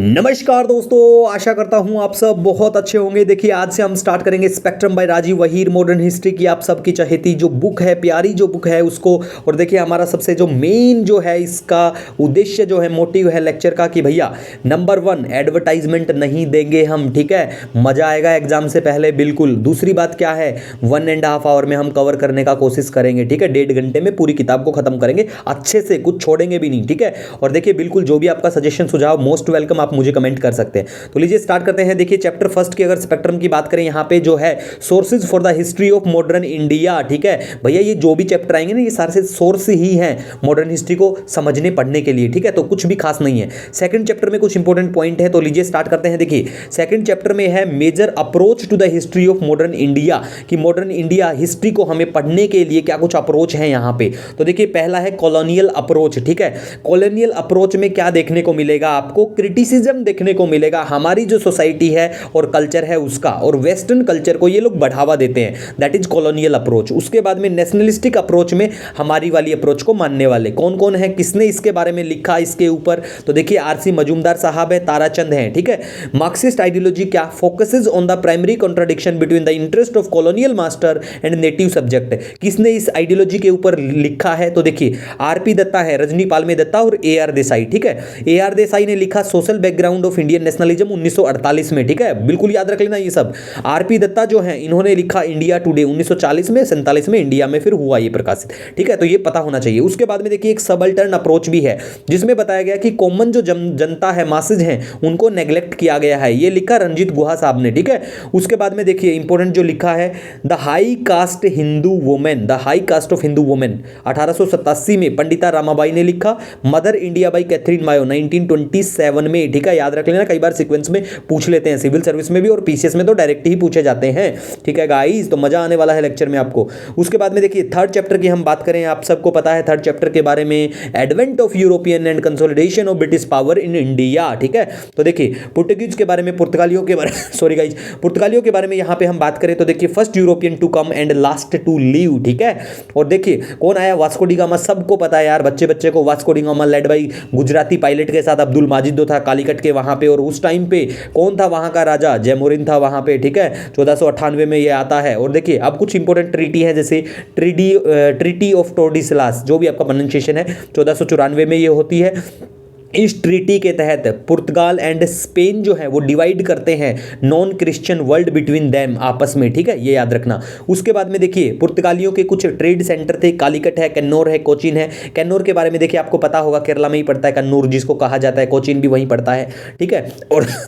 नमस्कार दोस्तों, आशा करता हूं आप सब बहुत अच्छे होंगे। देखिए आज से हम स्टार्ट करेंगे स्पेक्ट्रम बाय राजीव वहीर मॉडर्न हिस्ट्री की आप सबकी चहेती जो बुक है, प्यारी जो बुक है उसको। और देखिए हमारा सबसे जो मेन जो है इसका उद्देश्य जो है, मोटिव है लेक्चर का कि भैया नंबर 1 एडवर्टाइजमेंट नहीं देंगे हम, ठीक है। मजा आएगा एग्जाम से पहले बिल्कुल। दूसरी बात क्या है, 1.5 आवर में हम कवर करने का कोशिश करेंगे, ठीक है। 1.5 घंटे में पूरी किताब को खत्म करेंगे अच्छे से, कुछ छोड़ेंगे भी नहीं, ठीक है। और देखिए बिल्कुल जो भी आपका सजेशन सुझाव मोस्ट वेलकम, आप मुझे कमेंट कर सकते हैं। तो लीजिए स्टार्ट करते हैं। देखिए चैप्टर फर्स्ट की अगर स्पेक्ट्रम की बात करें, यहां पे जो है sources for the history of modern India, ठीक है भैया। ये जो भी चैप्टर आएंगे ना, ये सारे सोर्स ही हैं मॉडर्न हिस्ट्री को समझने पढ़ने के लिए, ठीक है। तो कुछ भी खास नहीं है। सेकंड चैप्टर में कुछ इंपॉर्टेंट पॉइंट है, तो लीजिए स्टार्ट करते हैं। देखिए सेकंड चैप्टर में है major approach to the history of modern India, कि मॉडर्न इंडिया हिस्ट्री को हमें पढ़ने के लिए क्या कुछ अप्रोच है यहां पे। तो देखिए पहला है कॉलोनियल अप्रोच, ठीक है। कॉलोनियल अप्रोच में क्या देखने को मिलेगा आपको, क्रिटिसिज्म देखने को मिलेगा हमारी जो सोसाइटी है और कल्चर है उसका, और वेस्टर्न कल्चर को ये लोग बढ़ावा देते हैं, दैट इज कॉलोनियल अप्रोच। उसके बाद में नेशनलिस्टिक अप्रोच में हमारी वाली अप्रोच को मानने वाले कौन कौन है, किसने इसके बारे में लिखा इसके ऊपर, तो देखिए आरसी मजूमदार साहब है, ताराचंद हैं, ठीक है। मार्क्सिस्ट आइडियोलॉजी क्या focuses on the primary contradiction between the interest of colonial master and native subject, किसने इस आइडियोलॉजी के ऊपर लिखा है, तो देखिए आरपी दत्ता है, रजनी पालमे दत्ता और AR देसाई, ठीक है। AR देसाई ने लिखा social background of Indian nationalism 1948 में, ठीक है। बिल्कुल याद रख लेना ये सब। आरपी दत्ता जो है इन्होंने लिखा इंडिया टुडे 1940 में, 47 में इंडिया में फिर हुआ ये प्रकाशित, ठीक है। तो ये पता होना चाहिए। उसके बाद में देखिए एक सबल्टर्न अप्रोच भी है, जिसमें बताया गया कि कॉमन जो जनता है, मासेज हैं, उनको नेग्लेक्ट किया गया है। ये लिखा रंजीत गुहा साहब ने, ठीक है। उसके बाद में देखिए इंपॉर्टेंट जो लिखा है the high cast Hindu women, the high cast of Hindu women 1887 में पंडिता रामाबाई ने लिखा। मदर इंडिया बाई कैथरीन मायो 1927 में, ठीक है। याद रख लेना, कई बार सीक्वेंस में पूछ लेते हैं, सिविल सर्विस में भी और PCS में तो डायरेक्ट ही पूछे जाते हैं, ठीक है गाइस। तो मजा आने वाला है लेक्चर में आपको। उसके बाद में देखिए थर्ड चैप्टर की हम बात करें, आप सबको पता है थर्ड चैप्टर के बारे में, advent of European and consolidation of British power in India, ठीक है। तो देखिए पुर्तगीज के बारे में, पुर्तगालियों के बारे सॉरी गाइस, पुर्तगालियों के बारे में यहां पे हम बात करें तो देखिए first European to come and last to leave, ठीक है। और देखिए कौन आया, वास्को डी गामा, सबको पता है यार, बच्चे बच्चे को। Vasco D gamma led by Gujarati pilot के साथ अब्दुल माजिद था कालीकट के वहां पे, और उस टाइम पे कौन था वहां का राजा, जयमोरिन था वहां पे, ठीक है। 1498 में ये आता है। और देखिए अब कुछ इंपॉर्टेंट ट्रीटी है, जैसे ट्रीटी ऑफ टोर्डिसलास, जो भी आपका प्रोनाउंसिएशन है, 1494 में ये होती है। इस ट्रीटी के तहत पुर्तगाल एंड स्पेन जो है वो डिवाइड करते हैं non Christian world between them, आपस में, ठीक है, ये याद रखना। उसके बाद में देखिए पुर्तगालियों के कुछ ट्रेड सेंटर थे, कालीकट है, कन्नौर है, कोचीन है। कन्नौर के बारे में देखिए आपको पता होगा, केरला में ही पड़ता है कन्नौर जिसको कहा जाता है, कोचीन भी वहीं पड़ता है, ठीक है।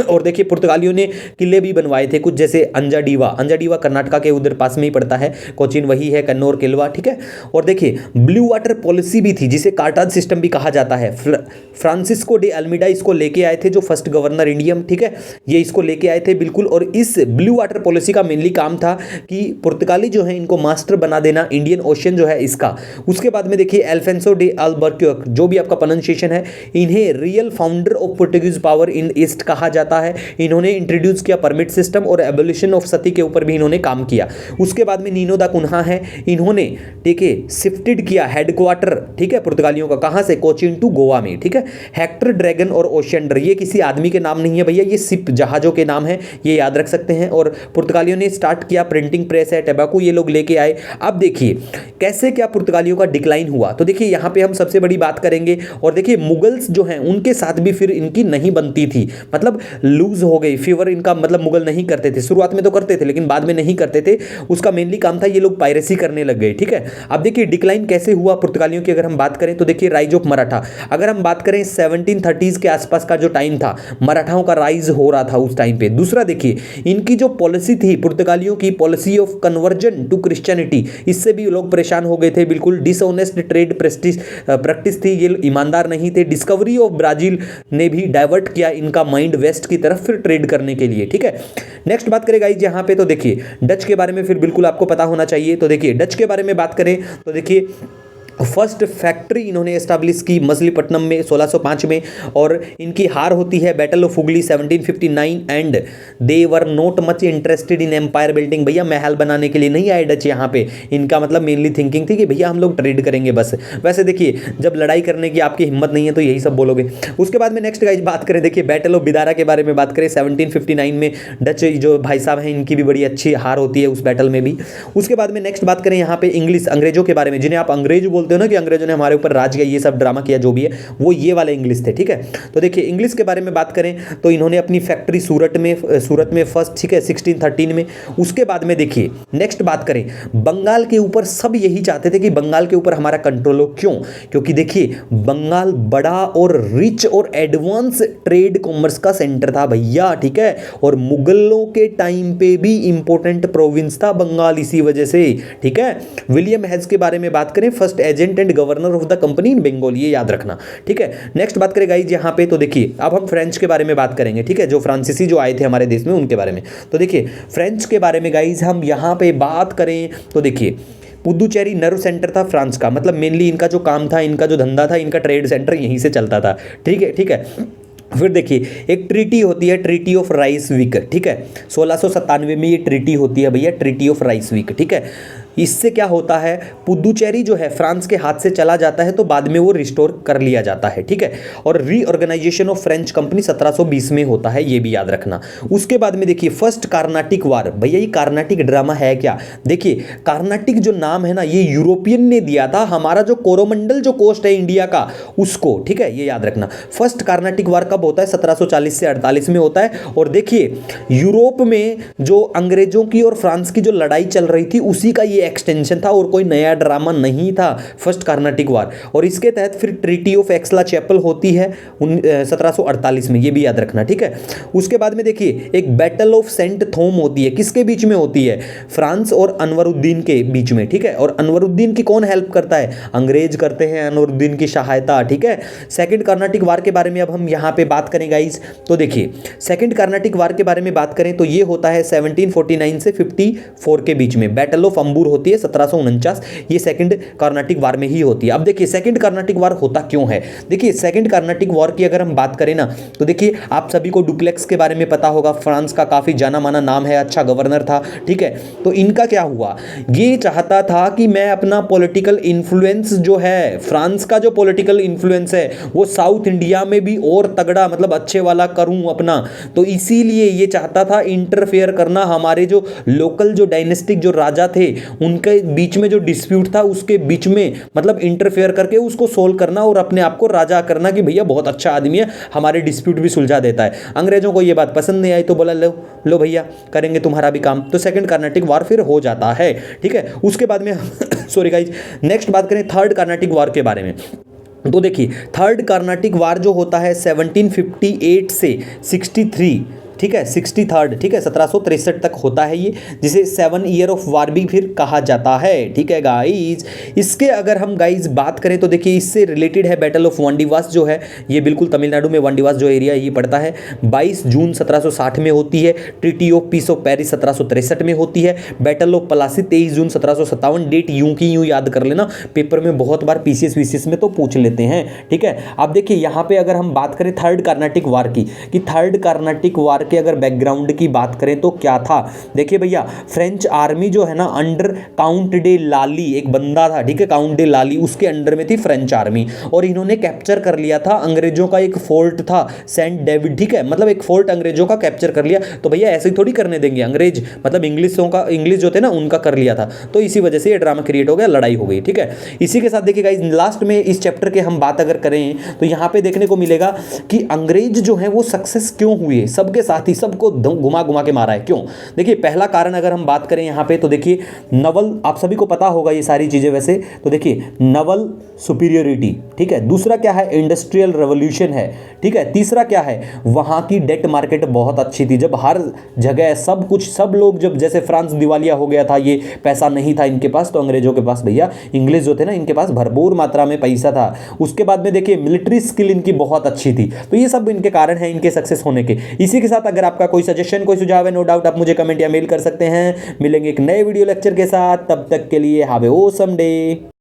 और देखिए पुर्तगालियों ने किले भी बनवाए थे कुछ, जैसे अंजाडीवा कर्नाटका के उधर पास में ही पड़ता है, कोचीन वही है, कन्नौर किलवा, ठीक है। और देखिए ब्लू वाटर पॉलिसी भी थी, जिसे कार्टाज सिस्टम भी कहा जाता है। फ्रांसिस्को डे अल्मीडा इसको लेके आए थे, जो फर्स्ट गवर्नर इंडियम, ठीक है, ये इसको लेके आए थे बिल्कुल। और इस ब्लू वाटर पॉलिसी का मेनली काम था कि पुर्तगाली जो है इनको मास्टर बना देना इंडियन ओशन जो है इसका। उसके बाद में देखिए अल्फोंसो डे अल्बर्क्यूक, जो भी आपका प्रोनाउंसिएशन है, इन्हें real founder of Portuguese power in east कहा जाता है। इन्होंने इंट्रोड्यूस किया परमिट सिस्टम और एबोलिशन ऑफ सती के ऊपर भी इन्होंने काम किया। उसके बाद में नीनो दा कुन्हा है, इन्होंने ठीक है शिफ्टेड किया हेडक्वार्टर, ठीक है, पुर्तगालियों का, कहां से, कोचीन टू गोवा में, ठीक है। हेक्टर ड्रैगन और ओशियंडर, ये किसी आदमी के नाम नहीं है भैया, ये सिप जहाजों के नाम है, ये याद रख सकते हैं। और पुर्तगालियों ने स्टार्ट किया, प्रिंटिंग प्रेस है, टैबाकू ये लोग लेके आए। अब देखिए कैसे क्या पुर्तगालियों का डिक्लाइन हुआ, तो देखिए यहां पे हम सबसे बड़ी बात करेंगे। और देखिए मुगल्स जो हैं उनके साथ भी फिर इनकी नहीं बनती थी, मतलब लूज हो गई फेवर इनका, मतलब मुगल नहीं करते थे, शुरुआत में तो करते थे लेकिन बाद में नहीं करते थे। उसका मेनली काम था ये लोग पायरेसी करने लग गए, ठीक है। अब देखिए डिक्लाइन कैसे हुआ पुर्तगालियों की अगर हम बात करें तो देखिए राइज ऑफ मराठा, अगर हम बात करें 1730s के आसपास का जो टाइम था, मराठाओं का राइज हो रहा था उस टाइम पे। दूसरा देखिए इनकी जो पॉलिसी थी पुर्तगालियों की, policy of conversion to Christianity, इससे भी लोग परेशान हो गए थे बिल्कुल। डिसऑनेस्ट ट्रेड प्रैक्टिस थी, ये ईमानदार नहीं थे। डिस्कवरी ऑफ ब्राजील ने भी डाइवर्ट किया इनका माइंड वेस्ट की तरफ फिर ट्रेड करने के लिए, ठीक है। नेक्स्ट बात करें गाइस यहाँ पे, तो देखिए डच के बारे में फिर बिल्कुल आपको पता होना चाहिए। तो देखिए डच के बारे में बात करें तो देखिए फर्स्ट फैक्ट्री इन्होंने एस्टैब्लिश की मछलीपट्टनम में 1605 में, और इनकी हार होती है battle of Hooghly 1759, and they were not much interested in empire building. भैया महल बनाने के लिए नहीं आए डच यहाँ पे, इनका मतलब मेनली थिंकिंग थी कि भैया हम लोग ट्रेड करेंगे बस। वैसे देखिए जब लड़ाई करने की आपकी हिम्मत नहीं है तो यही सब बोलोगे। उसके बाद में नेक्स्ट गाइस बात करें, देखिए बैटल ऑफ बिदारा के बारे में बात करें 1759 में, डच जो भाई साहब हैं इनकी भी बड़ी अच्छी हार होती है उस बैटल में भी। उसके बाद में नेक्स्ट बात करें यहाँ पे इंग्लिश, अंग्रेजों के बारे में, जिन्हें आप अंग्रेज बोलते हो ना कि अंग्रेजों ने हमारे ऊपर राज किया, ये सब ड्रामा किया जो भी है, वो ये वाले इंग्लिश थे, ठीक है। तो देखिए इंग्लिश के बारे में बात करें तो इन्होंने अपनी फैक्ट्री सूरत में फर्स्ट, ठीक है, 1613 में। उसके बाद में देखिए नेक्स्ट बात करें, बंगाल के ऊपर सब यही चाहते थे कि बंगाल के ऊपर हमारा कंट्रोल हो। क्यों? क्योंकि देखिए बंगाल बड़ा और रिच और एडवांस ट्रेड कॉमर्स का सेंटर था भैया, ठीक है, और मुगलों के टाइम पे भी इंपॉर्टेंट प्रोविंस था बंगाल इसी वजह से, ठीक है। विलियम हेज के बारे में बात करें, first agent and governor of the company in Bengal, ये याद रखना, ठीक है। नेक्स्ट बात करें गाइस यहाँ पे, तो देखिए अब हम फ्रेंच के बारे में बात करेंगे, ठीक है, जो फ्रांसीसी जो आए थे हमारे देश में उनके बारे में। तो देखिए फ्रेंच के बारे में गाइस हम यहाँ पे बात करें तो देखिए पुदुचेरी नर्व सेंटर था फ्रांस का, मतलब मेनली इनका जो काम था, इनका जो धंधा था, इनका ट्रेड सेंटर यहीं से चलता था, ठीक है, ठीक है। फिर देखिए एक ट्रीटी होती है, ट्रीटी ऑफ राइसविक, ठीक है, 1697 में ये ट्रीटी होती है भैया, ट्रीटी ऑफ राइसविक, ठीक है। इससे क्या होता है, पुदुचेरी जो है फ्रांस के हाथ से चला जाता है तो बाद में वो रिस्टोर कर लिया जाता है, ठीक है। और रीऑर्गेनाइजेशन ऑफ फ्रेंच कंपनी 1720 में होता है, ये भी याद रखना। उसके बाद में देखिए फर्स्ट कार्नाटिक वार, भैया ये कार्नाटिक ड्रामा है क्या? देखिए कार्नाटिक जो नाम है ना ये यूरोपियन ने दिया था, हमारा जो कोरोमंडल जो कोस्ट है इंडिया का उसको, ठीक है, ये याद रखना। फर्स्ट कार्नाटिक वार कब होता है? 1740 से 48 में होता है। और देखिए यूरोप में जो अंग्रेजों की और फ्रांस की जो लड़ाई चल रही थी उसी का ये एक्सटेंशन था और कोई नया ड्रामा नहीं था फर्स्ट कार्नाटिक वार। और इसके तहत फिर ट्रीटी ऑफ एक्सला चैपल होती है 1748 में, ये भी याद रखना, ठीक है। उसके बाद में देखिए एक बैटल ऑफ सेंट थोम होती है, किसके बीच में होती है? फ्रांस और अनवरुद्दीन के बीच में, ठीक है। और अनवरुद्दीन की कौन हेल्प करता है? अंग्रेज करते हैं अनवरुद्दीन की सहायता, ठीक है। सेकंड कार्नाटिक वार के बारे में अब हम यहां पे बात करें गाइस, तो देखिए सेकंड कार्नाटिक वार के बारे में बात करें तो ये होता है 1749 से 54 के बीच में, बैटल ऑफ अंबूर होती है 1749, ये सेकंड कार्नाटिक वार में ही होती है। अब देखिए सेकंड कार्नाटिक वार होता क्यों है? देखिए सेकंड कार्नाटिक वार की अगर हम बात करें ना तो देखिए आप सभी को डुप्लेक्स के बारे में पता होगा, फ्रांस का काफी जाना माना नाम है, अच्छा गवर्नर था, ठीक है। तो इनका क्या हुआ, ये चाहता था कि मैं अपना पॉलिटिकल इन्फ्लुएंस जो है, फ्रांस का जो पॉलिटिकल इन्फ्लुएंस है वो साउथ इंडिया में भी और तगड़ा मतलब अच्छे वाला करूं अपना। तो इसीलिए ये चाहता था इंटरफेयर करना, हमारे जो लोकल जो डायनेस्टिक जो राजा थे उनके बीच में जो डिस्प्यूट था उसके बीच में मतलब इंटरफेयर करके उसको सोल्व करना और अपने आप को राजा करना कि भैया बहुत अच्छा आदमी है, हमारे डिस्प्यूट भी सुलझा देता है। अंग्रेजों को ये बात पसंद नहीं आई तो बोला लो लो भैया करेंगे तुम्हारा भी काम, तो सेकंड कार्नाटिक वार फिर हो जाता है, ठीक है। उसके बाद में सॉरी गाइस नेक्स्ट बात करें थर्ड कार्नाटिक वार के बारे में। तो देखिए थर्ड कार्नाटिक वार जो होता है 1758 से 63, ठीक है, 63rd, ठीक है, 1763 तक होता है ये, जिसे 7 ईयर ऑफ वार भी फिर कहा जाता है, ठीक है गाइज। इसके अगर हम गाइज बात करें तो देखिए इससे रिलेटेड है बैटल ऑफ वांडीवास जो है, ये बिल्कुल तमिलनाडु में वांडीवास जो एरिया ये पड़ता है, 22 जून 1760 में होती है। Treaty of peace of Paris 1763 में होती है। Battle of Plassey 23 June 1757, date यूं की यूं याद कर लेना, पेपर में बहुत बार पीसीएस वीसीएस में तो पूछ लेते हैं, ठीक है। अब देखिए यहाँ पे अगर हम बात करें थर्ड कार्नाटिक वार की, कि थर्ड कार्नाटिक वार के अगर बैकग्राउंड की बात करें तो क्या था, देखिए भैया फ्रेंच आर्मी जो है ना अंडर काउंट डे लाली एक बंदा था, ठीक है, काउंट डे लाली, उसके अंडर में थी फ्रेंच आर्मी और इन्होंने कैप्चर कर लिया था अंग्रेजों का एक फोर्ट था सेंट डेविड, ठीक है, मतलब एक फोर्ट अंग्रेजों का कैप्चर कर लिया। तो भैया ऐसे ही थोड़ी करने देंगे अंग्रेज, मतलब इंग्लिश जो थे ना उनका कर लिया था, तो इसी वजह से ये ड्रामा क्रिएट हो गया, लड़ाई हो गई, ठीक है। इसी के साथ देखिए गाइस लास्ट में इस चैप्टर के हम बात अगर करें तो यहाँ पे देखने को मिलेगा कि अंग्रेज जो है वो सक्सेस क्यों हुए, सबके साथ ही सबको घुमा घुमा के मारा है, क्यों? देखिए पहला कारण अगर हम बात करें यहाँ पे तो देखिए नवल, आप सभी को पता होगा ये सारी चीजें वैसे, तो देखिए नवल सुपीरियरिटी, ठीक है। दूसरा क्या है? इंडस्ट्रियल रेवोल्यूशन है, ठीक है। तीसरा क्या है? वहां की डेट मार्केट बहुत अच्छी थी, जब हर जगह सब कुछ, सब लोग, जब जैसे फ्रांस दिवालिया हो गया था, ये पैसा नहीं था इनके पास, तो अंग्रेजों के पास भैया इंग्लिश जो थे ना इनके पास भरपूर मात्रा में पैसा था। उसके बाद में देखिए मिलिट्री स्किल इनकी बहुत अच्छी थी, तो ये सब इनके कारण है इनके सक्सेस होने के। इसी के साथ अगर आपका कोई सजेशन कोई सुझाव है नो डाउट आप मुझे कमेंट या मेल कर सकते हैं। मिलेंगे एक नए वीडियो लेक्चर के साथ, तब तक के लिए हैव ए ऑसम डे।